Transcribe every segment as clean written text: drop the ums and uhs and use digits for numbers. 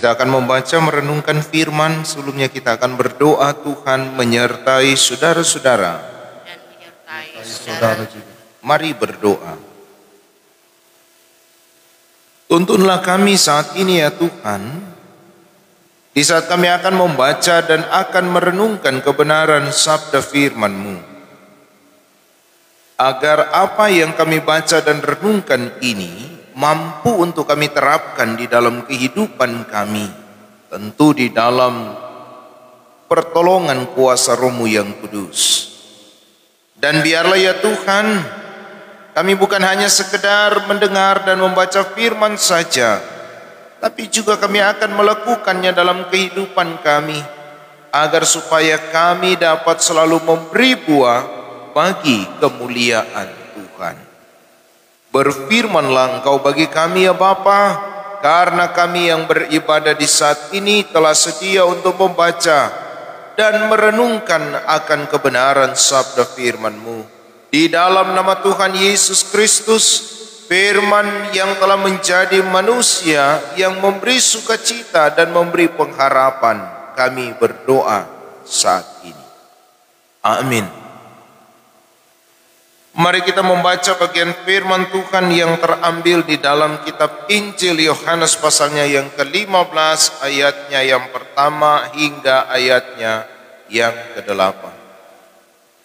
Kita akan membaca merenungkan firman, sebelumnya kita akan berdoa Tuhan menyertai saudara-saudara. Dan menyertai saudara juga. Mari berdoa. Tuntunlah kami saat ini ya Tuhan, di saat kami akan membaca dan akan merenungkan kebenaran sabda firman-Mu, agar apa yang kami baca dan renungkan ini mampu untuk kami terapkan di dalam kehidupan kami, tentu di dalam pertolongan kuasa Roh-Mu yang kudus. Dan biarlah ya Tuhan, kami bukan hanya sekedar mendengar dan membaca firman saja, tapi juga kami akan melakukannya dalam kehidupan kami, agar supaya kami dapat selalu memberi buah bagi kemuliaan Tuhan. Berfirmanlah Engkau bagi kami ya Bapa, karena kami yang beribadah di saat ini telah sedia untuk membaca dan merenungkan akan kebenaran sabda firman-Mu. Di dalam nama Tuhan Yesus Kristus, firman yang telah menjadi manusia, yang memberi sukacita dan memberi pengharapan, kami berdoa saat ini. Amin. Mari kita membaca bagian firman Tuhan yang terambil di dalam kitab Injil Yohanes pasalnya yang ke-15, ayatnya yang pertama hingga ayatnya yang ke-8.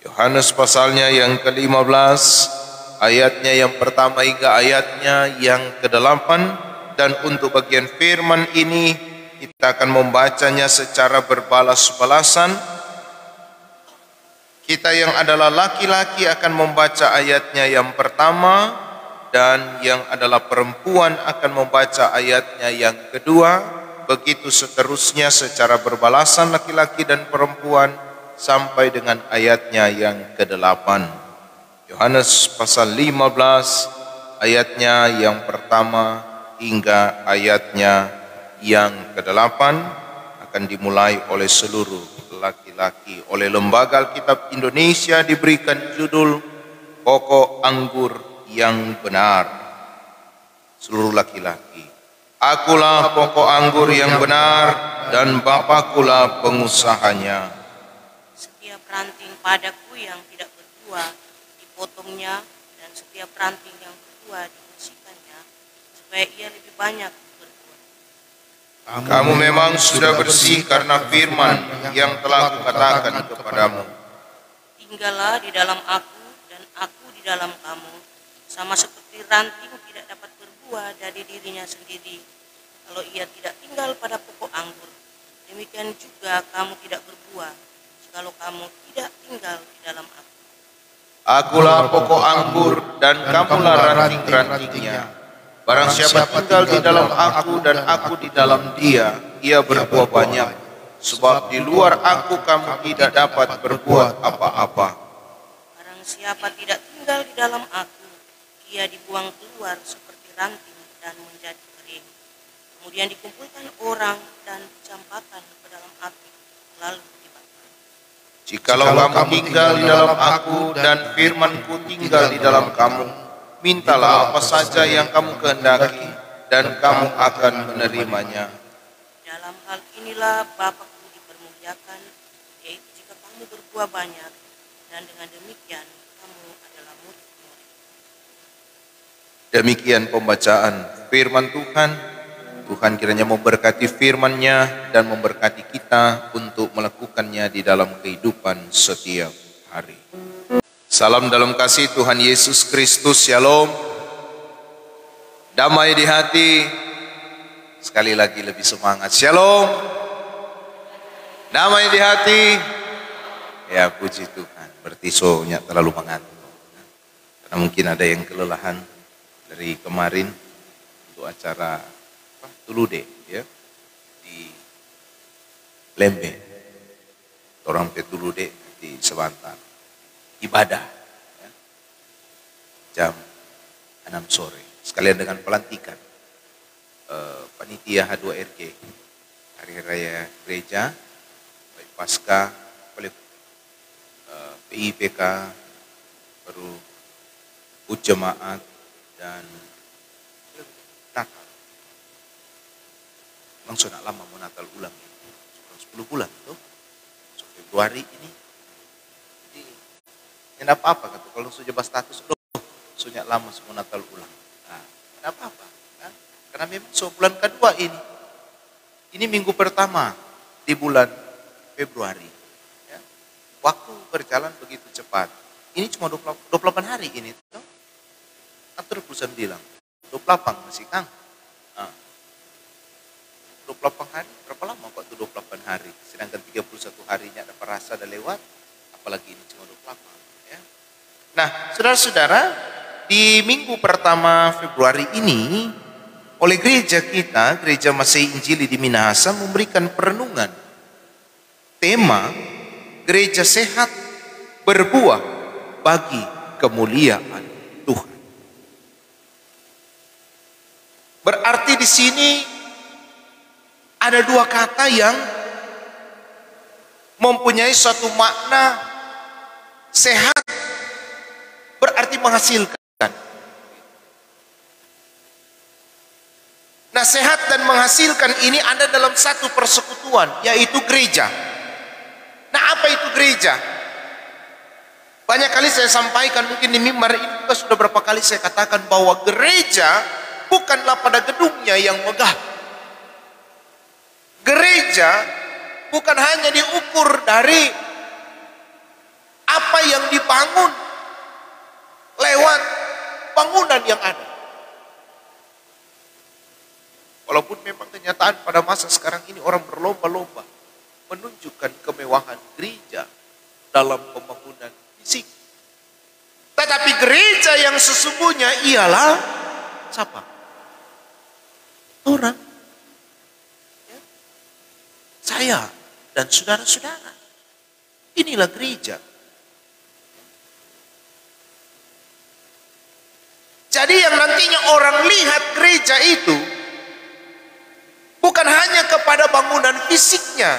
Yohanes pasalnya yang ke-15, ayatnya yang pertama hingga ayatnya yang ke-8. Dan untuk bagian firman ini kita akan membacanya secara berbalas-balasan. Kita yang adalah laki-laki akan membaca ayatnya yang pertama, dan yang adalah perempuan akan membaca ayatnya yang kedua. Begitu seterusnya secara berbalasan laki-laki dan perempuan sampai dengan ayatnya yang ke-8. Yohanes pasal 15 ayatnya yang pertama hingga ayatnya yang ke-8 akan dimulai oleh seluruh laki-laki. Oleh Lembaga Alkitab Indonesia diberikan judul Pokok Anggur yang Benar. Seluruh laki-laki. Akulah pokok anggur yang benar, dan Bapakulah pengusahanya. Setiap ranting padaku yang tidak berbuah dipotongnya, dan setiap ranting yang berbuah dibersihkannya, supaya ia lebih banyak berbuah. Kamu memang sudah bersih karena firman yang telah kukatakan kepadamu. Tinggallah di dalam aku, dan aku di dalam kamu, sama seperti ranting tidak dapat berbuah dari dirinya sendiri kalau ia tidak tinggal pada pokok anggur. Demikian juga kamu tidak berbuah jikalau kamu tidak tinggal di dalam aku. Akulah pokok anggur dan kamulah ranting-rantingnya. Barang siapa tinggal di dalam aku dan aku di dalam dia, ia berbuah banyak. Sebab di luar aku kamu tidak dapat berbuat apa-apa. Barang siapa tidak tinggal di dalam aku, ia dibuang keluar seperti ranting dan menjadi kering. Kemudian dikumpulkan orang dan dicampakkan ke dalam api, lalu dibakar. Jikalau kamu tinggal di dalam aku dan firmanku tinggal di dalam kamu, mintalah apa saja yang kamu kehendaki dan kamu akan menerimanya. Dalam hal inilah Bapakku dipermuliakan, yaitu jika kamu berbuah banyak, dan dengan demikian kamu adalah murid-murid. Demikian pembacaan firman Tuhan. Tuhan kiranya memberkati firman-Nya dan memberkati kita untuk melakukannya di dalam kehidupan setiap hari. Salam dalam kasih Tuhan Yesus Kristus, Shalom. Damai di hati. Sekali lagi lebih semangat, Shalom. Damai di hati. Ya puji Tuhan, berarti soalnya terlalu mengantuk. Karena mungkin ada yang kelelahan dari kemarin untuk acara Tulude ya di Lembe. Orang Petulude di Sebantar. Ibadah ya, jam 6 sore sekalian dengan pelantikan panitia H2RG hari raya gereja baik pasca oleh PIPK baru jemaat dan Natal. Langsung nak lama mau Natal ulang. 10 bulan tuh. So, Februari ini. Jadi, tidak apa-apa kata kalau sudah status sudah lama semua Natal ulang. Nah, tidak apa-apa. Kan? Karena memang bulan kedua ini. Ini minggu pertama di bulan Februari. Ya. Waktu berjalan begitu cepat. Ini cuma 28 hari ini. Tuh. Atur perusahaan bilang. 28 masih Kang. Nah, 28 hari, berapa lama kok itu 28 hari? Sedangkan 31 harinya ada perasa ada lewat, apalagi ini cuma 28. Ya. Nah, saudara-saudara, di minggu pertama Februari ini, oleh gereja kita, Gereja Masehi Injili di Minahasa, memberikan perenungan. Tema, gereja sehat berbuah bagi kemuliaan Tuhan. Berarti di sini ada dua kata yang mempunyai suatu makna. Sehat berarti menghasilkan. Nah, sehat dan menghasilkan ini ada dalam satu persekutuan, yaitu gereja. Nah, apa itu gereja? Banyak kali saya sampaikan, mungkin di mimbar ini juga sudah berapa kali saya katakan bahwa gereja bukanlah pada gedungnya yang megah. Gereja bukan hanya diukur dari apa yang dibangun lewat bangunan yang ada. Walaupun memang kenyataan pada masa sekarang ini orang berlomba-lomba menunjukkan kemewahan gereja dalam pembangunan fisik. Tetapi gereja yang sesungguhnya ialah siapa? Orang. Ya. Saya dan saudara-saudara. Inilah gereja. Jadi yang nantinya orang lihat gereja itu bukan hanya kepada bangunan fisiknya,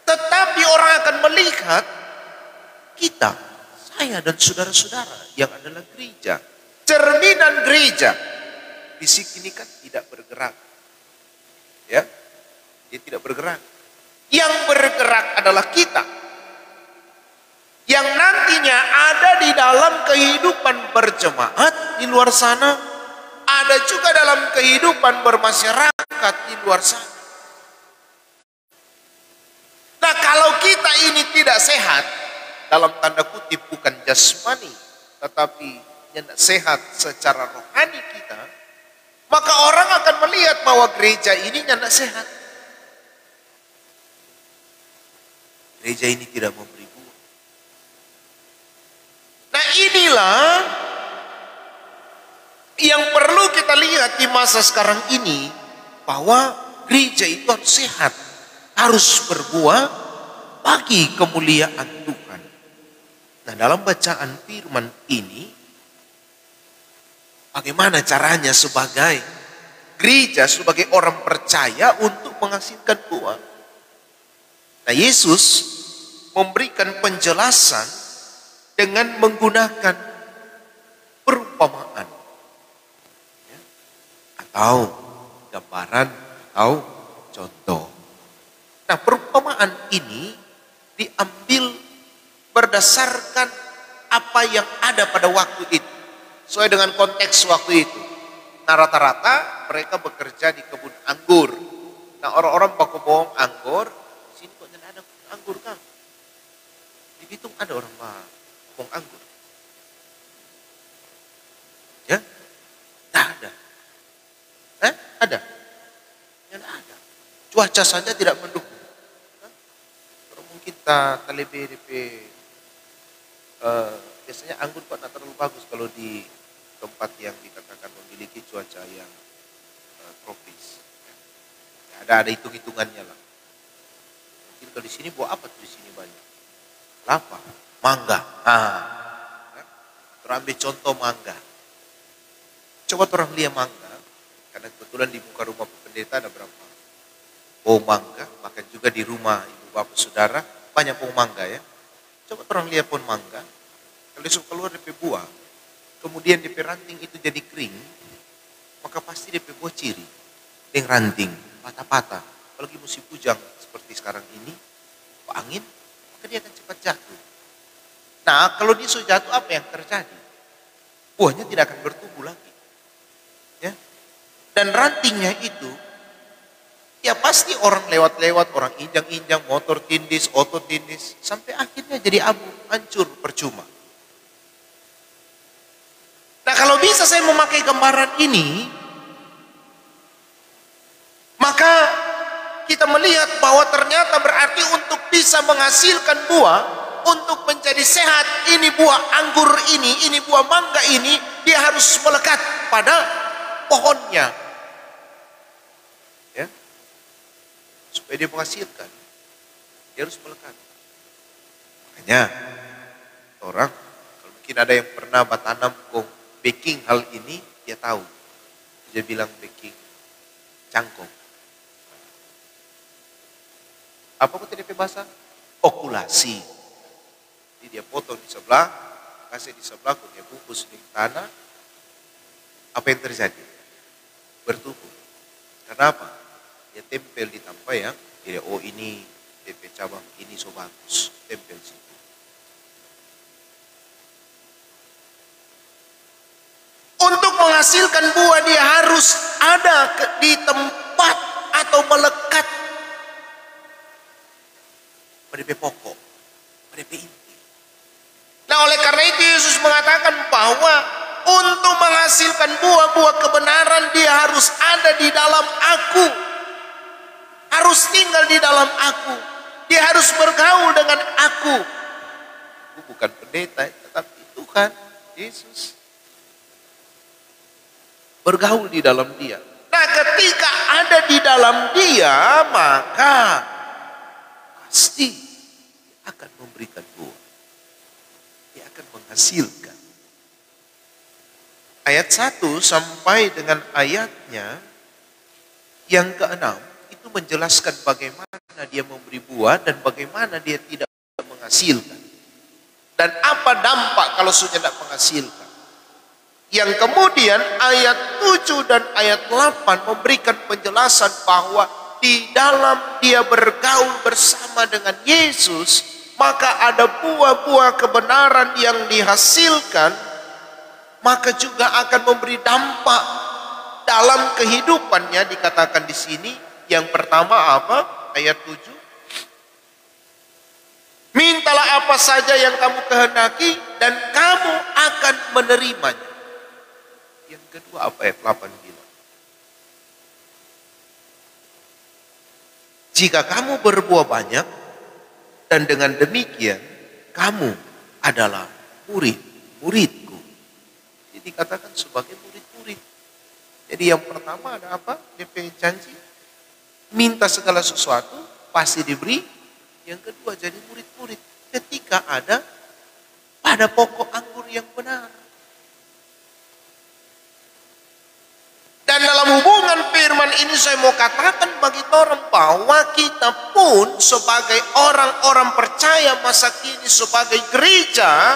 tetapi orang akan melihat kita, saya dan saudara-saudara yang adalah gereja. Cerminan gereja. Fisik ini kan tidak bergerak. Ya, dia tidak bergerak. Yang bergerak adalah kita. Yang nantinya ada di dalam kehidupan berjemaat di luar sana, ada juga dalam kehidupan bermasyarakat di luar sana. Nah, kalau kita ini tidak sehat, dalam tanda kutip bukan jasmani, tetapi sehat secara rohani kita, maka orang akan melihat bahwa gereja ini tidak sehat. Gereja ini tidak memberi buah. Nah, inilah yang perlu kita lihat di masa sekarang ini, bahwa gereja itu harus sehat, harus berbuah bagi kemuliaan Tuhan. Nah, dalam bacaan firman ini, bagaimana caranya sebagai gereja, sebagai orang percaya untuk menghasilkan buah? Nah, Yesus memberikan penjelasan dengan menggunakan perumpamaan. Atau gambaran atau contoh. Nah, perumpamaan ini diambil berdasarkan apa yang ada pada waktu itu, sesuai dengan konteks waktu itu. Nah, rata-rata mereka bekerja di kebun anggur. Nah, orang-orang baku bohong anggur, di sini kok tidak ada kebun anggur kan? Di Bitung ada orang bohong anggur. Ya, tidak ada. Ada? Yang ada. Cuaca saja tidak mendukung. Kalau mungkin talebe biasanya anggur kok tidak terlalu bagus kalau di tempat yang dikatakan memiliki cuaca yang tropis. Ya, ada hitung-hitungannya lah. Mungkin kalau di sini buah apa tuh di sini banyak? Kelapa, mangga. Terus ambil contoh mangga. Coba orang lihat mangga. Karena kebetulan di muka rumah pendeta ada berapa pohon mangga, bahkan juga di rumah ibu bapak saudara banyak pohon mangga ya. Coba orang lihat pohon mangga, kalau dia keluar dari buah, kemudian di ranting itu jadi kering, maka pasti dia buah ciri, yang ranting. patah-patah. Apalagi musim hujan seperti sekarang ini, angin, maka dia akan cepat jatuh. Nah, kalau dia sudah jatuh, apa yang terjadi? Buahnya tidak akan bertumbuh lagi. Ya. Dan rantingnya itu, ya pasti orang lewat-lewat, orang injang-injang, motor tindis, oto tindis, sampai akhirnya jadi abu, hancur, percuma. Nah, kalau bisa saya memakai gambaran ini, maka kita melihat bahwa ternyata berarti untuk bisa menghasilkan buah, untuk menjadi sehat, ini buah anggur ini buah mangga ini, dia harus melekat pada pohonnya. Ya. Supaya dia menghasilkan, dia harus melekat. Makanya orang, kalau mungkin ada yang pernah bertanam baking hal ini, dia tahu. Dia bilang baking cangkong. Apa kata DP bahasa? Okulasi. Jadi dia potong di sebelah, kasih di sebelah, dia bungkus di tanah. Apa yang terjadi? Bertumbuh. Karena apa? Dia tempel di tanpa yang, jadi oh ini DP cabang, ini so bagus. Tempel situ. Untuk menghasilkan buah dia harus ada di tempat atau melekat pada pokok, pada inti. Nah, oleh karena itu Yesus mengatakan bahwa untuk menghasilkan buah-buah kebenaran dia harus ada di dalam aku. Harus tinggal di dalam aku. Dia harus bergaul dengan aku. Bukan pendeta, tetapi Tuhan Yesus. Bergaul di dalam dia. Nah, ketika ada di dalam dia, maka pasti dia akan memberikan buah. Dia akan menghasilkan. Ayat 1 sampai dengan ayatnya yang ke-6 itu menjelaskan bagaimana dia memberi buah dan bagaimana dia tidak menghasilkan. Dan apa dampak kalau sudah tidak menghasilkan. Yang kemudian ayat 7 dan ayat 8 memberikan penjelasan bahwa di dalam dia bergaul bersama dengan Yesus, maka ada buah-buah kebenaran yang dihasilkan, maka juga akan memberi dampak dalam kehidupannya. Dikatakan di sini, yang pertama apa? Ayat 7. Mintalah apa saja yang kamu kehendaki dan kamu akan menerimanya. Yang kedua apa ayat 8 bilang? Jika kamu berbuah banyak dan dengan demikian kamu adalah murid-muridku. Jadi dikatakan sebagai murid-murid. Jadi yang pertama ada apa? Dia pengen janji. Minta segala sesuatu pasti diberi. Yang kedua jadi murid-murid. Ketika ada pada pokok anggur yang benar. Dan dalam hubungan firman ini saya mau katakan bagi orang bahwa kita pun sebagai orang-orang percaya masa kini, sebagai gereja,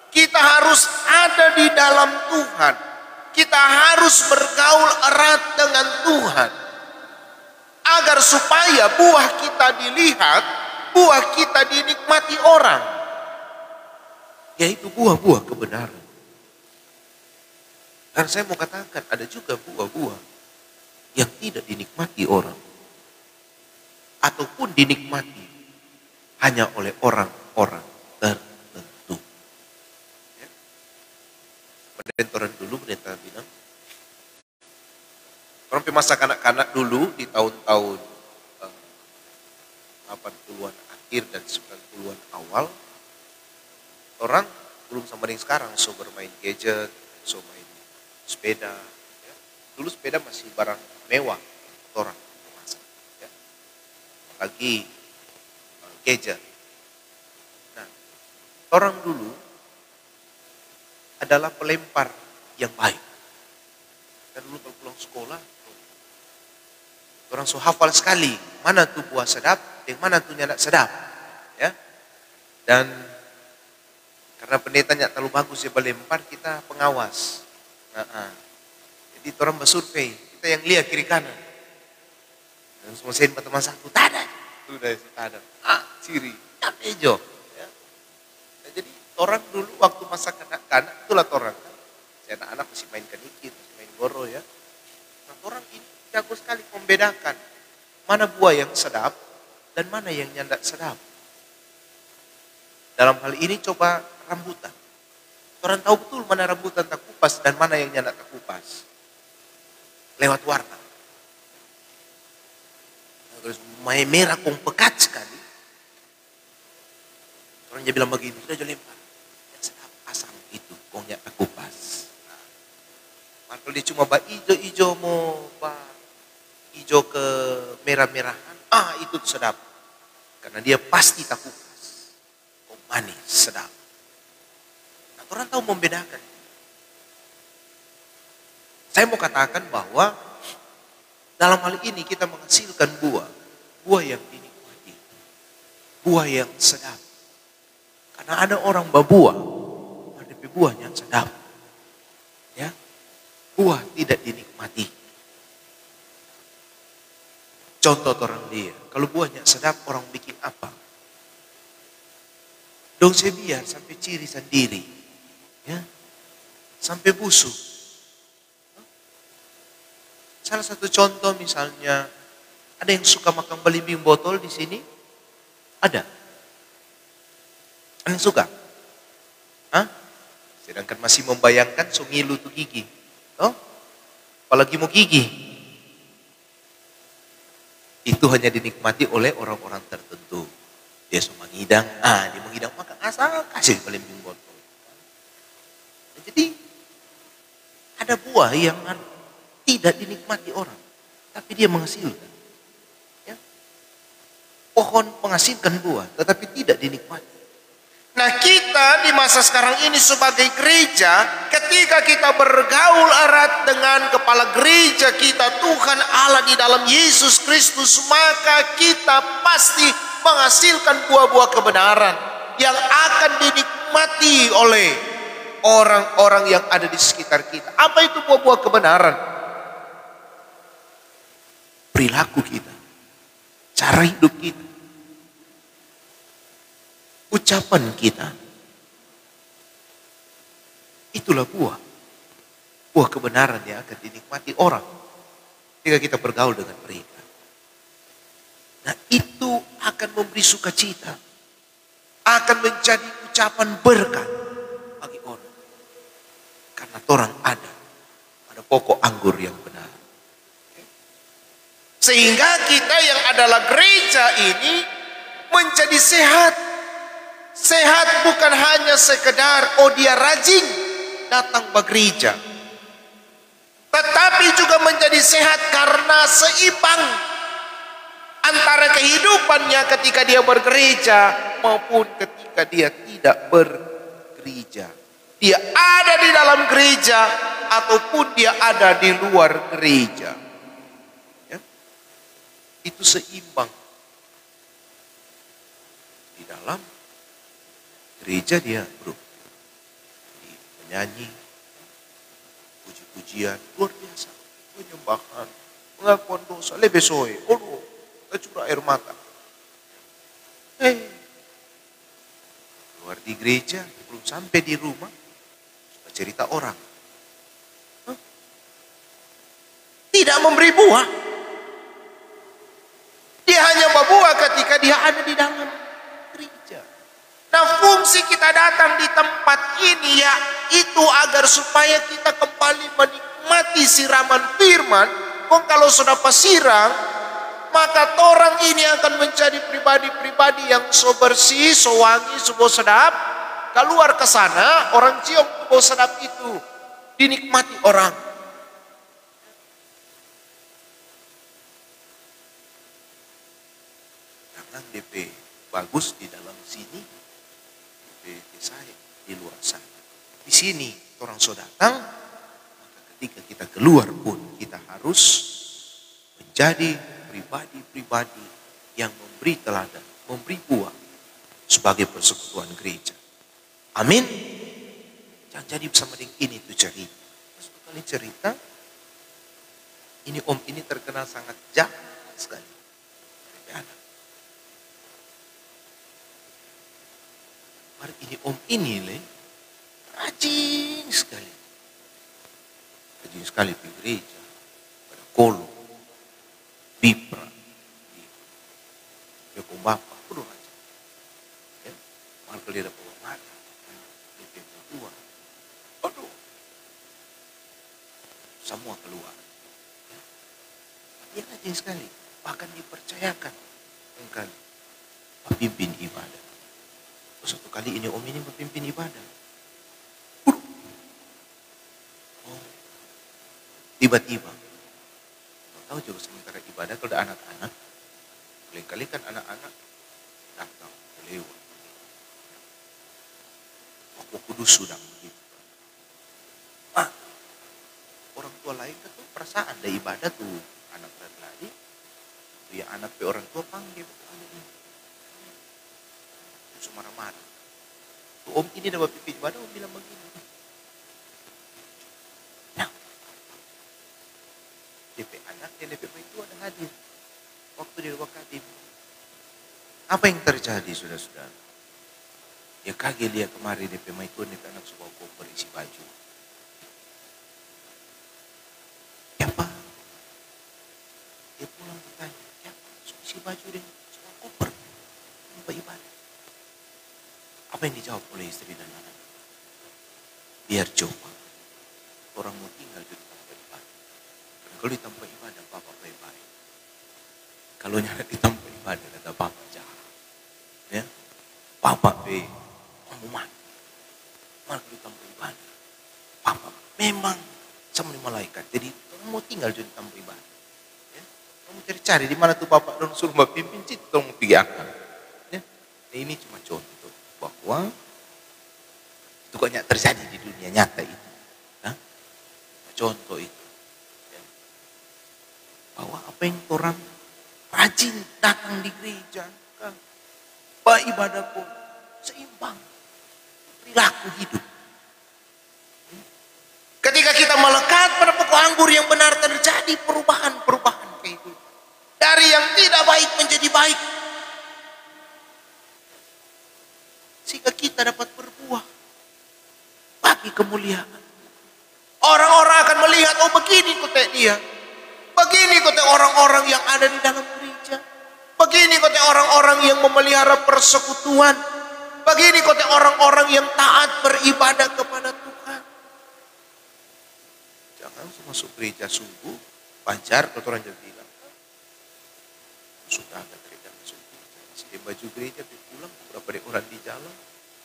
kita harus ada di dalam Tuhan. Kita harus bergaul erat dengan Tuhan. Agar supaya buah kita dilihat, buah kita dinikmati orang. Yaitu buah-buah kebenaran. Karena saya mau katakan ada juga buah-buah yang tidak dinikmati orang. Ataupun dinikmati hanya oleh orang-orang tertentu. Ya. Pendeta dulu, pendeta bilang, orang masa kanak-kanak dulu di tahun-tahun 80-an akhir dan 90-an awal, orang belum sama dengan sekarang, so bermain gadget, so main sepeda, ya. Dulu sepeda masih barang mewah, orang ya. Lagi gadget. Nah, orang dulu adalah pelempar yang baik. Dan dulu kalau pulang sekolah, orang so hafal sekali mana tuh buah sedap, dan mana tuh tidak sedap, ya. Dan karena pendetanya terlalu bagus ya melempar, kita pengawas. Jadi orang bersurvei, kita yang lihat kiri kanan. Harus mesin teman satu, tak ada. Sudah, tak ada. Ciri, tak bejo. Ya. Nah, jadi orang dulu waktu masa kanak-kanak, itulah orang. Saya anak-anak masih main kenikir, masih main goro ya. Nah orang ini jago sekali membedakan mana buah yang sedap dan mana yang nyandak sedap. Dalam hal ini coba rambutan. Orang tahu betul mana rambutan tak kupas dan mana yang nyandak tak kupas. Lewat warna. Terus merah kong pekat sekali. Orang dia bilang begini, sudah jual lempar. Yang sedap asam itu, kongnya tak kupas. Nah, kalau dia cuma ijo-ijo mau ijo ke merah-merahan, itu sedap. Karena dia pasti tak kupas. Kong manis, sedap. Nah, orang tahu membedakan. Saya mau katakan bahwa dalam hal ini kita menghasilkan buah yang dinikmati, buah yang sedap. Karena ada orang berbuah, ada buahnya sedap, ya, buah tidak dinikmati. Contoh orang dia, kalau buahnya sedap orang bikin apa? Dong saya biar sampai ciri sendiri, ya, sampai busuk. Salah satu contoh misalnya, ada yang suka makan belimbing botol di sini? Ada? Ada yang suka? Sedangkan masih membayangkan so ngilu tuh gigi. Oh? Apalagi mau gigi. Itu hanya dinikmati oleh orang-orang tertentu. Dia so mengidang, dia mengidang maka asal kasih belimbing botol. Jadi ada buah yang tidak dinikmati orang, tapi dia menghasilkan. Ya. Pohon menghasilkan buah, tetapi tidak dinikmati. Nah kita di masa sekarang ini sebagai gereja, ketika kita bergaul erat dengan kepala gereja kita, Tuhan Allah di dalam Yesus Kristus, maka kita pasti menghasilkan buah-buah kebenaran yang akan dinikmati oleh orang-orang yang ada di sekitar kita. Apa itu buah-buah kebenaran? Perilaku kita, cara hidup kita, ucapan kita, itulah buah kebenaran yang akan dinikmati orang ketika kita bergaul dengan mereka. Nah itu akan memberi sukacita, akan menjadi ucapan berkat bagi orang, karena orang ada pada pokok anggur yang benar. Sehingga kita yang adalah gereja ini menjadi sehat. Sehat bukan hanya sekedar dia rajin datang ke gereja, tetapi juga menjadi sehat karena seimbang antara kehidupannya ketika dia bergereja maupun ketika dia tidak bergereja. Dia ada di dalam gereja ataupun dia ada di luar gereja. Itu seimbang. Di dalam gereja dia menyanyi, puji-pujian luar biasa, penyembahan, pengakuan dosa, lebih soe, curah air mata. Keluar di gereja, belum sampai di rumah, sudah cerita orang. Tidak memberi buah. Dia hanya berbuah ketika dia ada di dalam gereja. Nah fungsi kita datang di tempat ini ya itu agar supaya kita kembali menikmati siraman firman. Kalau sudah pasirang, maka orang ini akan menjadi pribadi-pribadi yang so bersih, so wangi, so bau sedap. Keluar ke sana, orang cium bau sedap itu dinikmati orang. DP bagus di dalam sini, DP saya di luar sana. Di sini orang sudah datang, maka ketika kita keluar pun kita harus menjadi pribadi-pribadi yang memberi teladan, memberi buah sebagai persekutuan gereja. Amin. Jangan jadi bersama dengan ini itu cerita. Satu kali cerita, ini om ini terkenal sangat jahat sekali. anak. Mari ini om ini rajin sekali. Rajin sekali di gereja, pada kolom, bipra, dia pun bapak, kudu rajin. Ya, malah kalau dia dapat uang mata, dia keluar. Aduh, semua keluar. Ya. Dia rajin sekali, bahkan dipercayakan engkau pimpin ibadah. Suatu kali ini om ini memimpin ibadah. Tiba-tiba, tahu juga sementara ibadah kalau ada anak-anak, kali-kali kan anak-anak datang lewat. Waktu kudus sudah begitu. Orang tua lain kan tuh perasaan ada ibadah tuh anak lari, tuh ya anak orang tua panggil. Terus marah-marah. Tuh om ini dapat pimpin ibadah, om bilang begini. DP anak dan DP itu ada hadir waktu di wakatim. Apa yang terjadi saudara-saudara? Ya kaget dia kemarin DP itu anak sebuah koper isi baju. Siapa? Dia pulang bertanya, siapa? Isi baju dan sebuah koper tempat ibadah. Apa yang dijawab oleh istri dan anak? Biar coba orang mau tinggal di tempat ibadah. Kalau di tempat ibadah, Bapak baik-baik. Kalau nyala di tempat ibadah, kata Bapak jahat. Ya, Bapak kamu mati. Malah di tempat ibadah, Bapak memang sama di malaikat. Jadi kamu mau tinggal di tempat ibadah. Ya, kamu cari-cari di mana tuh Bapak dan suruh Bapak pimpin situ, kamu pergi akan. Ya, ini cuma contoh bahwa itu banyak terjadi di dunia nyata itu. Nah, contoh itu. Bahwa apa yang orang rajin datang di gereja, ibadah pun seimbang perilaku hidup. Ketika kita melekat pada pokok anggur yang benar, terjadi perubahan kehidupan. Dari yang tidak baik menjadi baik. Sehingga kita dapat berbuah bagi kemuliaan. Orang-orang akan melihat, oh begini kotek dia. Begini kata orang-orang yang ada di dalam gereja. Begini kata orang-orang yang memelihara persekutuan. Begini kata orang-orang yang taat beribadah kepada Tuhan. Jangan masuk gereja subuh, pajar, kalau orang jadi bilang. Sudah ada gereja subuh. Masih baju gereja, dia pulang, beberapa orang di jalan.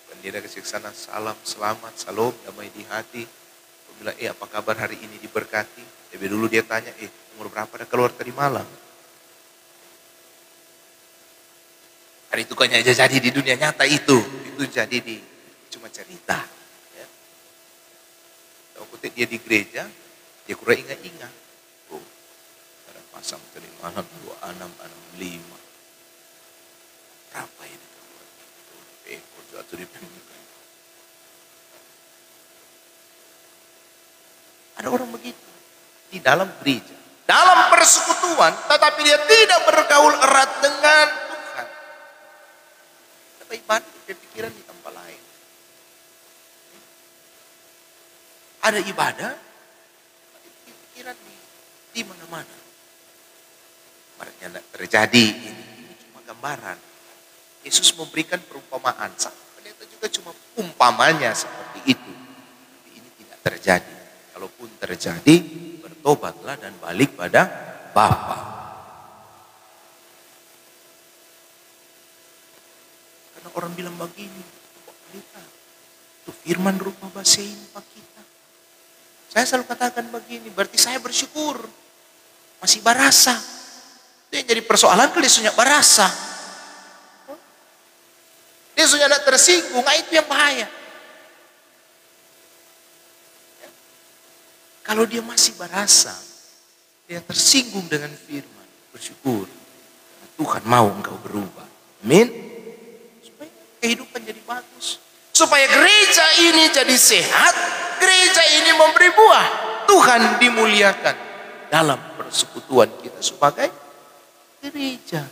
Dan dia ada kasih sana salam, selamat, salam, damai di hati. Dia bilang, apa kabar hari ini diberkati? Tapi dulu dia tanya, umur berapa dah keluar tadi malam? Hari itu kan jadi di dunia nyata itu jadi di cuma cerita. Ya. Waktu dia di gereja, dia kurang ingat-ingat. Oh, ada pasang tadi mana 2665. Berapa ini? Ekor jatuh di pembukaan. Ada orang begitu. Di dalam gereja, dalam persekutuan, tetapi dia tidak bergaul erat dengan Tuhan. Tapi ibadah pikiran di tempat lain. Ada ibadah, pikiran di mana-mana. Maksudnya terjadi ini cuma gambaran. Yesus memberikan perumpamaan. Pendeta juga cuma umpamanya seperti itu. Tapi ini tidak terjadi. Kalaupun terjadi, bertobatlah dan balik pada Bapa. Karena orang bilang begini, itu firman rupa basein pak kita. Saya selalu katakan begini, berarti saya bersyukur. Masih barasa. Itu yang jadi persoalan kalau dia sunyak barasa. Dia sunyak tidak tersinggung, itu yang bahaya. Kalau dia masih barasa, dia tersinggung dengan firman, bersyukur. Tuhan mau engkau berubah. Amin. Supaya kehidupan jadi bagus. Supaya gereja ini jadi sehat, gereja ini memberi buah. Tuhan dimuliakan dalam persekutuan kita sebagai gereja.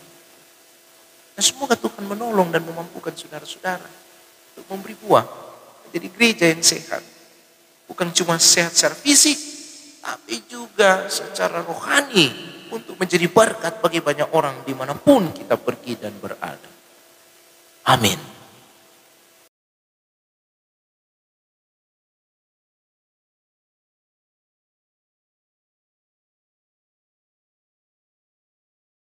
Dan semoga Tuhan menolong dan memampukan saudara-saudara untuk memberi buah. Jadi gereja yang sehat. Bukan cuma sehat secara fisik, tapi juga secara rohani untuk menjadi berkat bagi banyak orang dimanapun kita pergi dan berada. Amin.